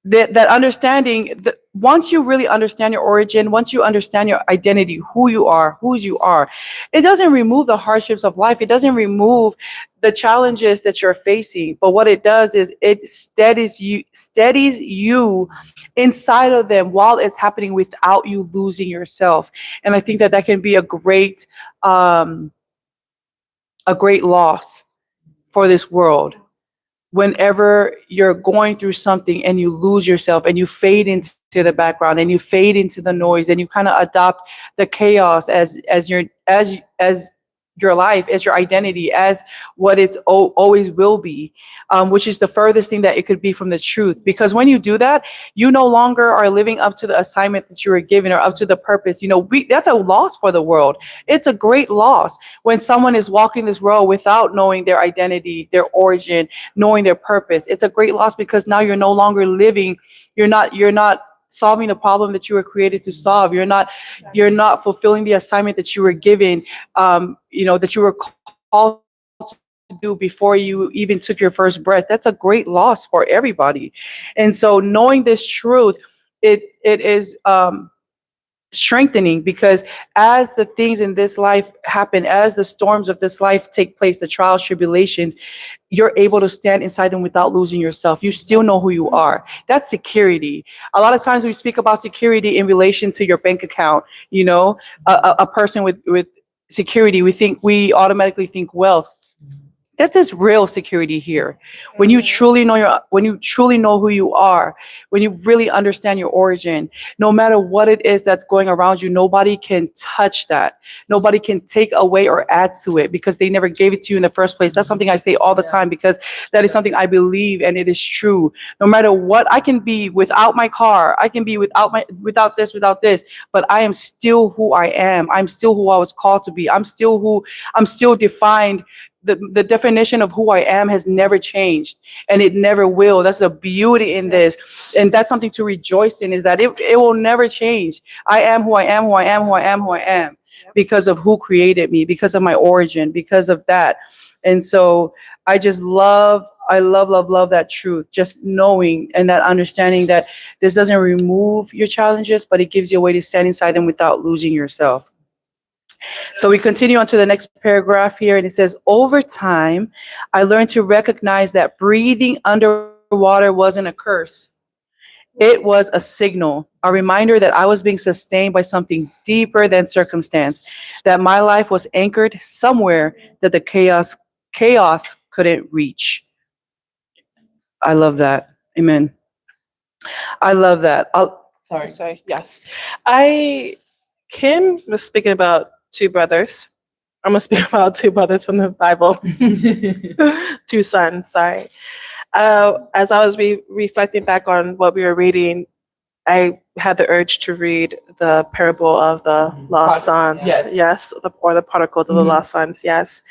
that understanding, once you really understand your origin, once you understand your identity, who you are, whose you are, it doesn't remove the hardships of life. It doesn't remove the challenges that you're facing. But what it does is it steadies you inside of them while it's happening, without you losing yourself. And I think that can be a great loss for this world. Whenever you're going through something and you lose yourself and you fade into the background and you fade into the noise and you kind of adopt the chaos as your life, as your identity, as what it's always will be, which is the furthest thing that it could be from the truth. Because when you do that, you no longer are living up to the assignment that you were given, or up to the purpose. That's a loss for the world. It's a great loss when someone is walking this road without knowing their identity, their origin, knowing their purpose. It's a great loss, because now you're no longer living. You're not solving the problem that you were created to solve. You're not fulfilling the assignment that you were given, that you were called to do before you even took your first breath. That's a great loss for everybody. And so knowing this truth, it is strengthening, because as the things in this life happen, as the storms of this life take place, the trials, tribulations, you're able to stand inside them without losing yourself. You still know who you are. That's security. A lot of times we speak about security in relation to your bank account. A person with security, we automatically think wealth. That's this real security here. When you truly know who you are, when you really understand your origin, no matter what it is that's going around you, nobody can touch that. Nobody can take away or add to it, because they never gave it to you in the first place. That's something I say all the time, because that is something I believe, and it is true. No matter what, I can be without my car, I can be without this, but I am still who I am. I'm still who I was called to be. I'm still defined. The definition of who I am has never changed, and it never will. That's the beauty in this. And that's something to rejoice in, is that it will never change. I am who I am, who I am, who I am, who I am, because of who created me, because of my origin, because of that. And so I love that truth, just knowing and that understanding that this doesn't remove your challenges, but it gives you a way to stand inside them without losing yourself. So we continue on to the next paragraph here, and it says, over time, I learned to recognize that breathing underwater wasn't a curse. It was a signal, a reminder that I was being sustained by something deeper than circumstance, that my life was anchored somewhere that the chaos couldn't reach. I love that. Amen. I love that. Sorry. Sorry. Yes. Kim was speaking about two brothers. I'm going to speak about two brothers from the Bible. Two sons, sorry. As I was reflecting back on what we were reading, I had the urge to read the parable of the lost sons. Yes. Yes, or the prodigals of the lost sons. Yes.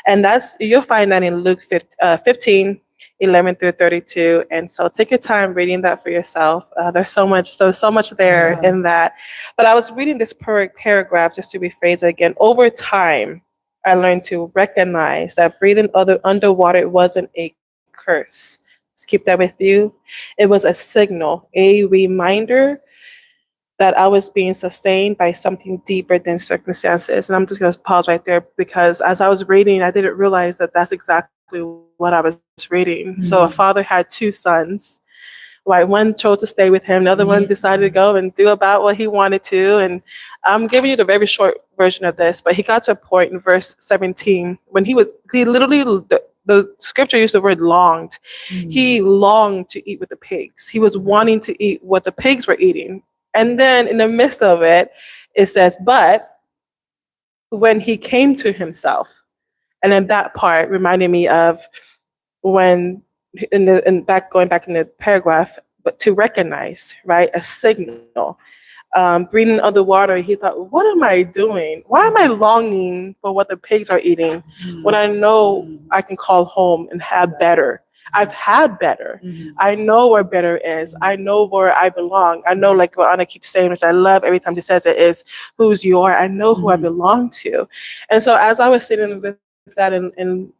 And you'll find that in Luke 15, 11 through 32. And so take your time reading that for yourself. There's so much there in that. But I was reading this paragraph, just to rephrase it again. Over time, I learned to recognize that breathing underwater wasn't a curse. Let's keep that with you. It was a signal, a reminder that I was being sustained by something deeper than circumstances. And I'm just going to pause right there, because as I was reading, I didn't realize that that's exactly what I was reading. So a father had two sons. Right, one chose to stay with him, the other one decided to go and do about what he wanted to. And I'm giving you the very short version of this, but he got to a point in verse 17 when he literally, the scripture used the word longed. He longed to eat with the pigs. He was wanting to eat what the pigs were eating. And then in the midst of it, it says, but when he came to himself, and then that part reminded me of when, going back in the paragraph, but to recognize, right, a signal. Breathing underwater, he thought, what am I doing? Why am I longing for what the pigs are eating when I know I can call home and have better? I've had better. I know where better is. I know where I belong. I know, like what Anna keeps saying, which I love every time she says it, is who's you are. I know who I belong to. And so as I was sitting with that in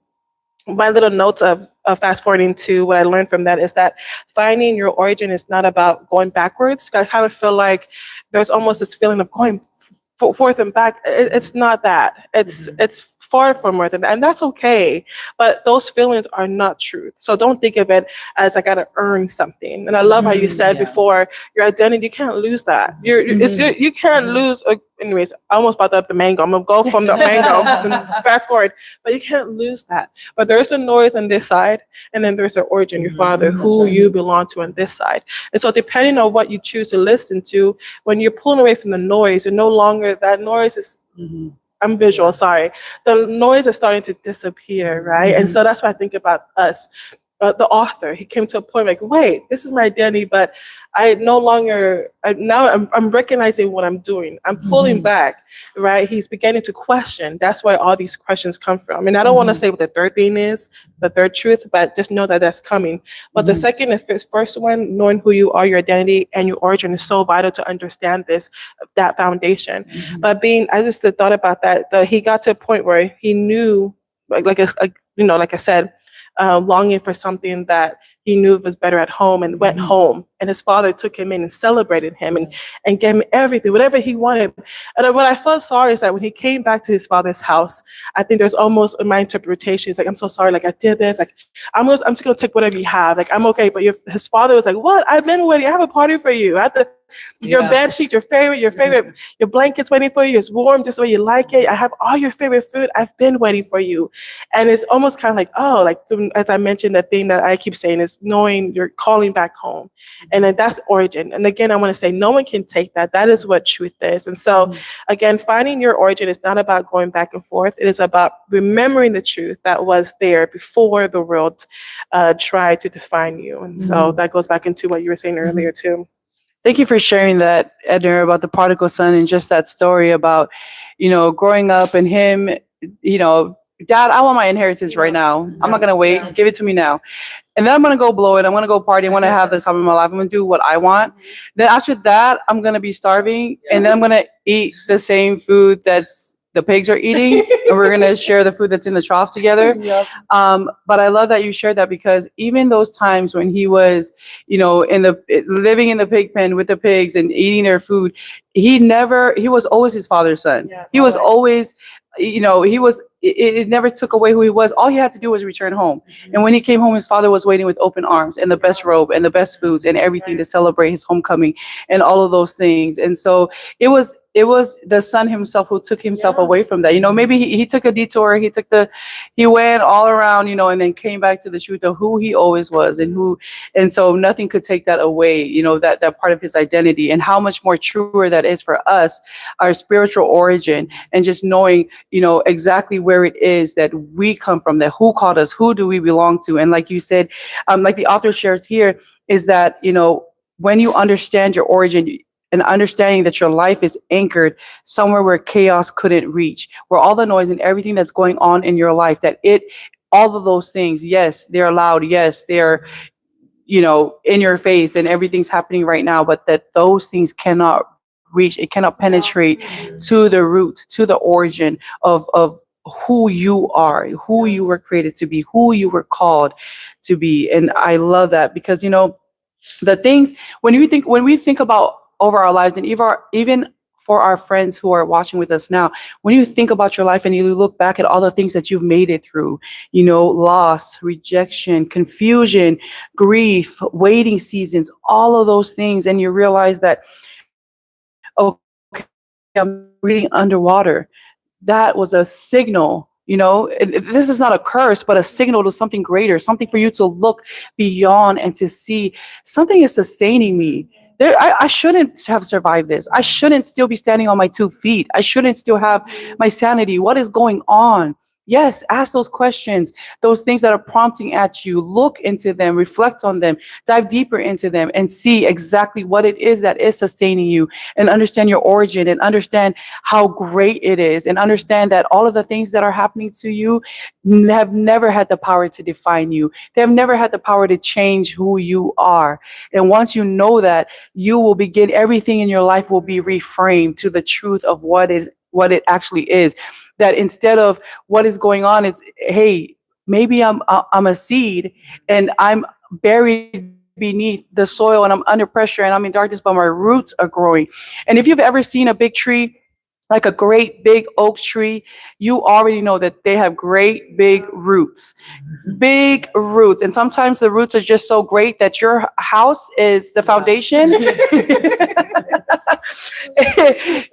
my little notes of fast forwarding to what I learned from that is that finding your origin is not about going backwards. I kind of feel like there's almost this feeling of going forth and back. It's not that. It's far from more than that, and that's okay. But those feelings are not truth. So don't think of it as I gotta earn something. And I love how you said before, your identity, you can't lose that. You can't lose. Anyways, I almost brought up the mango. I'm gonna go from the mango and fast forward, but you can't lose that. But there's the noise on this side, and then there's the origin, your father, who you belong to on this side. And so depending on what you choose to listen to, when you're pulling away from the noise, you're no longer, that noise is, I'm visual, sorry. The noise is starting to disappear, right? And so that's what I think about us. The author, he came to a point like, wait, this is my identity, but I'm recognizing what I'm doing. I'm pulling back, right? He's beginning to question. That's where all these questions come from. And I don't want to say what the third thing is, the third truth, but just know that that's coming. But the second and first one, knowing who you are, your identity and your origin, is so vital to understand that foundation. But I just thought about that. He got to a point where he knew, like I said, longing for something that he knew was better at home, and went home. And his father took him in and celebrated him and gave him everything, whatever he wanted. And what I felt sorry is that when he came back to his father's house, I think there's almost, in my interpretation, it's like, I'm so sorry, like I did this, like I'm just gonna take whatever you have, like I'm okay. But his father was like, what? I've been waiting. I have a party for you. I have your bed sheet, your favorite, your blankets waiting for you. It's warm just the way you like it. I have all your favorite food. I've been waiting for you. And it's almost kind of like, oh, like as I mentioned, the thing that I keep saying is knowing you're calling back home. And then that's origin. And again, I want to say no one can take that. That is what truth is. And so again, finding your origin is not about going back and forth. It is about remembering the truth that was there before the world tried to define you. And so that goes back into what you were saying earlier too. Thank you for sharing that, Edna, about the prodigal son, and just that story about, growing up and him, Dad, I want my inheritance right now. I'm not going to wait. Give it to me now. And then I'm going to go blow it. I'm going to go party. I want to have the time of my life. I'm going to do what I want. Then after that, I'm going to be starving. And then I'm going to eat the same food that's the pigs are eating. And we're going to share the food that's in the trough together. But I love that you shared that, because even those times when he was, living in the pig pen with the pigs and eating their food, he was always his father's son. He was always, it never took away who he was. All he had to do was return home. And when he came home, his father was waiting with open arms and the best robe and the best foods and everything to celebrate his homecoming and all of those things. And so it was it was the son himself who took himself away from that. Maybe he took a detour. He went all around, and then came back to the truth of who he always was, and so nothing could take that away, that part of his identity, and how much more truer that is for us, our spiritual origin, and just knowing, exactly where it is that we come from, that who called us, who do we belong to. And like you said, like the author shares here, is that, when you understand your origin, and understanding that your life is anchored somewhere where chaos couldn't reach, where all the noise and everything that's going on in your life, all of those things, yes, they're loud, yes, they're, in your face, and everything's happening right now, but that those things cannot reach, it cannot penetrate to the root, to the origin of who you are, who you were created to be, who you were called to be. And I love that, because, the things, when we think about over our lives, and even for our friends who are watching with us now, when you think about your life and you look back at all the things that you've made it through, loss, rejection, confusion, grief, waiting seasons, all of those things, and you realize that, okay, I'm breathing underwater. That was a signal. This is not a curse, but a signal to something greater, something for you to look beyond and to see something is sustaining me. I shouldn't have survived this. I shouldn't still be standing on my 2 feet. I shouldn't still have my sanity. What is going on? Yes, ask those questions, those things that are prompting at you. Look into them, reflect on them, dive deeper into them, and see exactly what it is that is sustaining you, and understand your origin, and understand how great it is, and understand that all of the things that are happening to you have never had the power to define you. They have never had the power to change who you are. And once you know that, you will begin, everything in your life will be reframed to the truth of what it actually is. That instead of what is going on, it's, hey, maybe I'm a seed, and I'm buried beneath the soil, and I'm under pressure, and I'm in darkness, but my roots are growing. And if you've ever seen a big tree, like a great big oak tree, you already know that they have great big roots. Big roots. And sometimes the roots are just so great that your house is the foundation.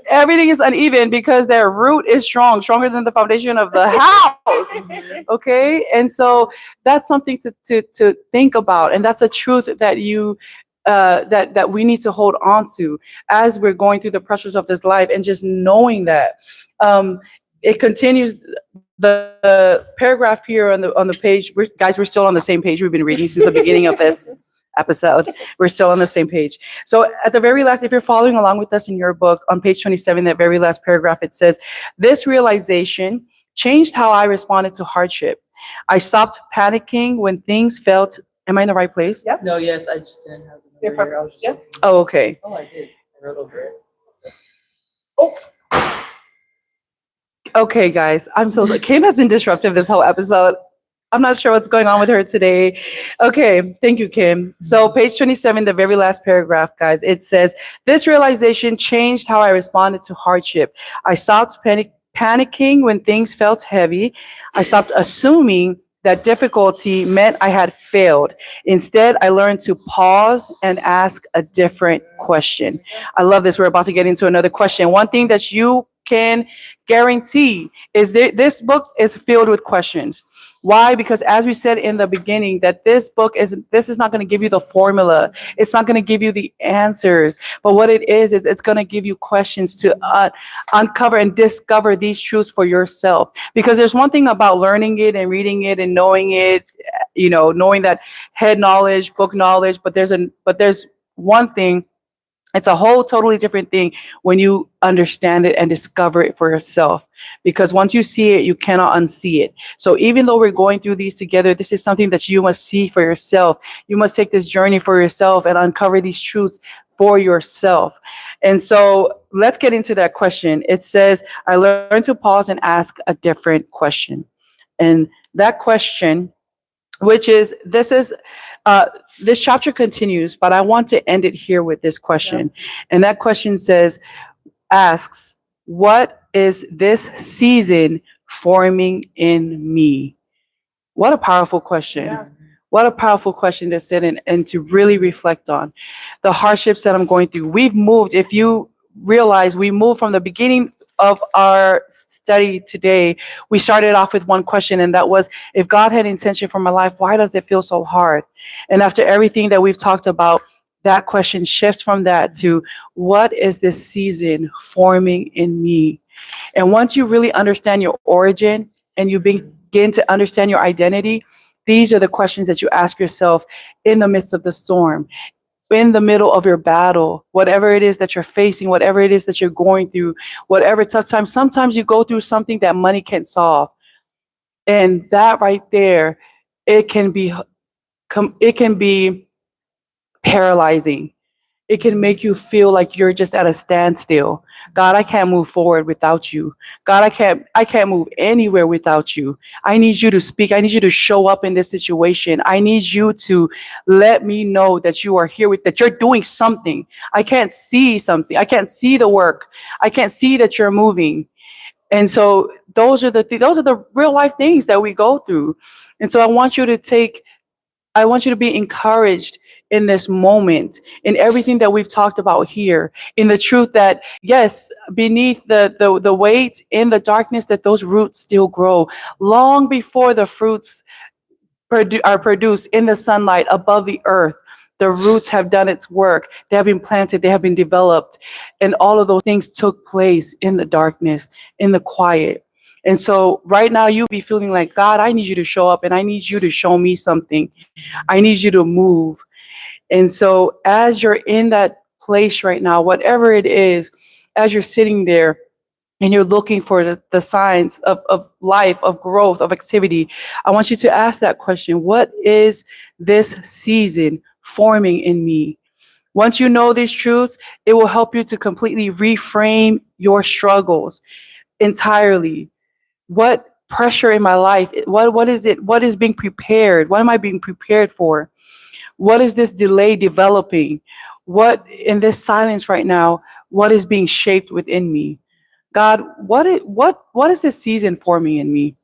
Everything is uneven because their root is strong, stronger than the foundation of the house. Okay. And so that's something to think about. And that's a truth that that we need to hold on to as we're going through the pressures of this life, and just knowing that. It continues. The paragraph here on the page, we're still on the same page. We've been reading since the beginning of this episode. We're still on the same page. So at the very last, if you're following along with us in your book, on page 27, that very last paragraph, it says, "This realization changed how I responded to hardship. I stopped panicking when things felt." Am I in the right place? Yep. No, yes, I just didn't have the You're number here. I was perfect. just Yep. looking. Oh, okay. Oh, I did. I wrote over it. Okay, guys, I'm so sorry. Kim has been disruptive this whole episode. I'm not sure what's going on with her today. Okay, thank you, Kim. So page 27, the very last paragraph, guys, it says, "This realization changed how I responded to hardship. I stopped panicking when things felt heavy. I stopped assuming that difficulty meant I had failed. Instead, I learned to pause and ask a different question." I love this. We're about to get into another question. One thing that you can guarantee is this book is filled with questions. Why? Because as we said in the beginning, that this is not going to give you the formula. It's not going to give you the answers. But what it is it's going to give you questions to uncover and discover these truths for yourself. Because there's one thing about learning it and reading it and knowing it, knowing that head knowledge, book knowledge, but there's one thing. It's a whole totally different thing when you understand it and discover it for yourself. Because once you see it, you cannot unsee it. So even though we're going through these together, this is something that you must see for yourself. You must take this journey for yourself and uncover these truths for yourself. And so let's get into that question. It says, "I learned to pause and ask a different question." And that question, this chapter continues, but I want to end it here with this question. And that question asks, "What is this season forming in me?" What a powerful question. Yeah. What a powerful question to sit in and to really reflect on. The hardships that I'm going through. We've moved, if you realize we moved from the beginning of our study today. We started off with one question, and that was, if God had intention for my life, why does it feel so hard? And after everything that we've talked about, that question shifts from that to, what is this season forming in me? And once you really understand your origin and you begin to understand your identity, these are the questions that you ask yourself in the midst of the storm, in the middle of your battle, whatever it is that you're facing, whatever it is that you're going through, whatever tough times. Sometimes you go through something that money can't solve. And that right there, it can be paralyzing. It can make you feel like you're just at a standstill. God, I can't move forward without you. God, I can't move anywhere without you. I need you to speak. I need you to show up in this situation. I need you to let me know that you are here that you're doing something. I can't see something. I can't see the work. I can't see that you're moving. And so those are the real life things that we go through. And so I want you to be encouraged in this moment, in everything that we've talked about here, in the truth that, yes, beneath the weight in the darkness, that those roots still grow long before the fruits are produced in the sunlight above the earth. The roots have done its work. They have been planted. They have been developed. And all of those things took place in the darkness, in the quiet. And so right now you be feeling like, God, I need you to show up and I need you to show me something. I need you to move. And so as you're in that place right now, whatever it is, as you're sitting there and you're looking for the signs of life, of growth, of activity, I want you to ask that question. What is this season forming in me? Once you know these truths, it will help you to completely reframe your struggles entirely. What pressure in my life? What is it? What is being prepared? What am I being prepared for? What is this delay developing? What in this silence right now, what is being shaped within me? God, what is this season forming in me?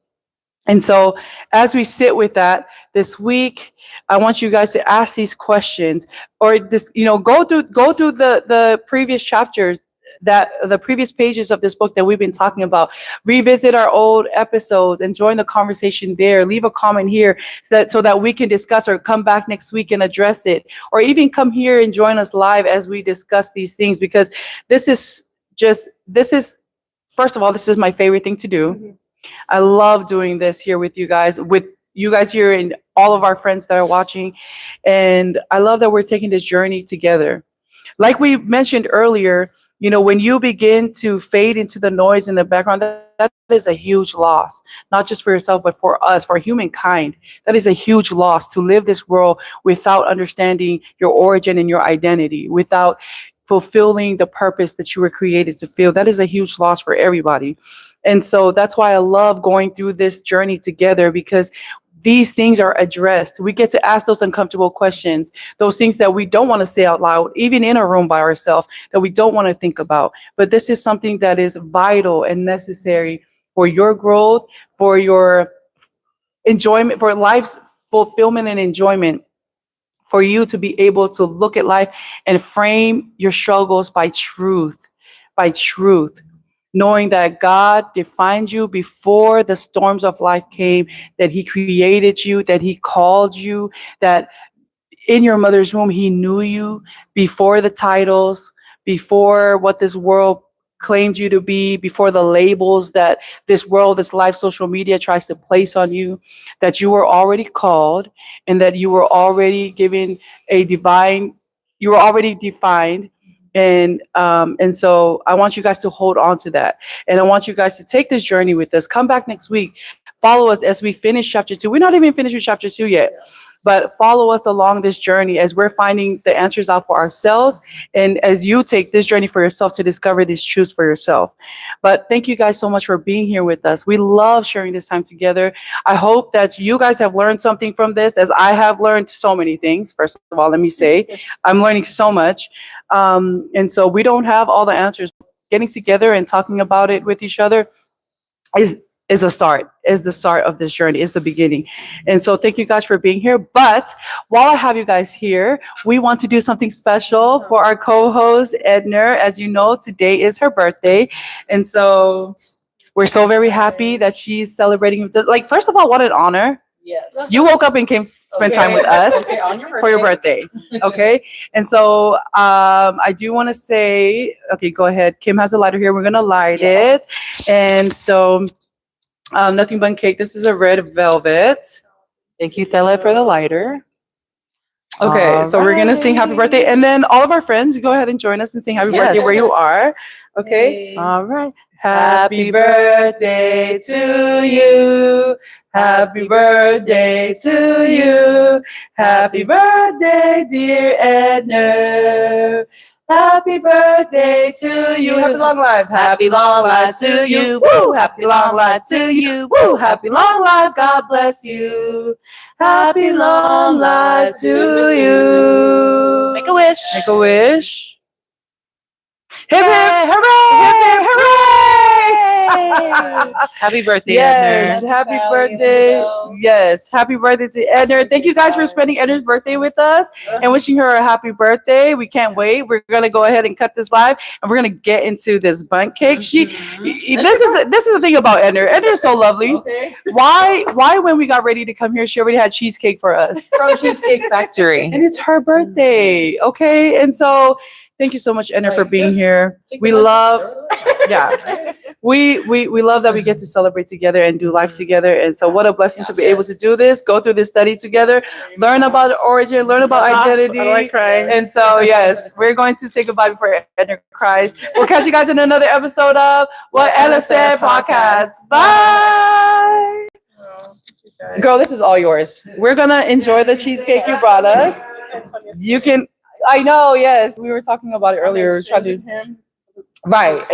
And so as we sit with that this week, I want you guys to ask these questions, or this, go through the previous chapters, that the previous pages of this book that we've been talking about. Revisit our old episodes and join the conversation there. Leave a comment here so that we can discuss, or come back next week and address it, or even come here and join us live as we discuss these things, because this is first of all, this is my favorite thing to do. I love doing this here with you guys here and all of our friends that are watching. And I love that we're taking this journey together. Like we mentioned earlier, when you begin to fade into the noise in the background, that is a huge loss, not just for yourself, but for us, for humankind. That is a huge loss, to live this world without understanding your origin and your identity, without fulfilling the purpose that you were created to feel. That is a huge loss for everybody. And so that's why I love going through this journey together, because these things are addressed. We get to ask those uncomfortable questions, those things that we don't want to say out loud, even in a room by ourselves, that we don't want to think about. But this is something that is vital and necessary for your growth, for your enjoyment, for life's fulfillment and enjoyment, for you to be able to look at life and frame your struggles by truth, knowing that God defined you before the storms of life came, that He created you, that He called you, that in your mother's womb, He knew you before the titles, before what this world claimed you to be, before the labels that this world, this life, social media tries to place on you, that you were already called, and that you were already given you were already defined. And so I want you guys to hold on to that. And I want you guys to take this journey with us. Come back next week. Follow us as we finish chapter 2. We're not even finished with chapter 2 yet. But follow us along this journey as we're finding the answers out for ourselves, and as you take this journey for yourself to discover these truths for yourself. But thank you guys so much for being here with us. We love sharing this time together. I hope that you guys have learned something from this, as I have learned so many things. First of all, let me say, I'm learning so much. And so we don't have all the answers. Getting together and talking about it with each other is is the start of this journey, is the beginning. And so thank you guys for being here. But while I have you guys here, we want to do something special for our co-host Edna. As you know, today is her birthday, and so we're so very happy that she's celebrating with us. Like, first of all, what an honor. Yes. You woke up and came spend time with us Okay, on your for your birthday. Okay. And so I do want to say, okay, go ahead. Kim has a lighter here. We're gonna light Yes. it. And so nothing but cake. This is a red velvet. Thank you, Stella, for the lighter. Okay, All so we're gonna sing happy right. birthday, and then all of our friends, go ahead and join us and sing happy birthday Yes. where you are. Okay. All right. Happy birthday to you. Happy birthday to you. Happy birthday, dear Edna. Happy birthday to you. Happy long life. Happy long life to you. Woo! Happy long life to you. Woo! Happy long life. God bless you. Happy long life to you. Make a wish. Make a wish. Hip hip hooray! Hip hip hooray! Happy birthday, Yes, Edna. happy birthday. Yes, happy birthday to Edna. Thank you guys for spending Edna's birthday with us and wishing her a happy birthday. We can't wait. We're gonna go ahead and cut this live, and we're gonna get into this bundt cake. This is the thing about Edna. Edna is so lovely. Okay. Why when we got ready to come here, she already had cheesecake for us, From Cheesecake Factory. and it's her birthday. Okay, and so thank you so much, Edna, for Like, being just here. We love. Yeah. We love that we get to celebrate together and do life together. And so what a blessing to be able to do this, go through this study together, learn about the origin, learn about identity. I don't like crying. And so, yes, we're going to say goodbye before Edna cries. We'll catch you guys in another episode of What Ella Said podcast. Bye. Girl, this is all yours. We're going to enjoy the cheesecake you brought us. You can, I know, yes. We were talking about it earlier. We're trying to, right.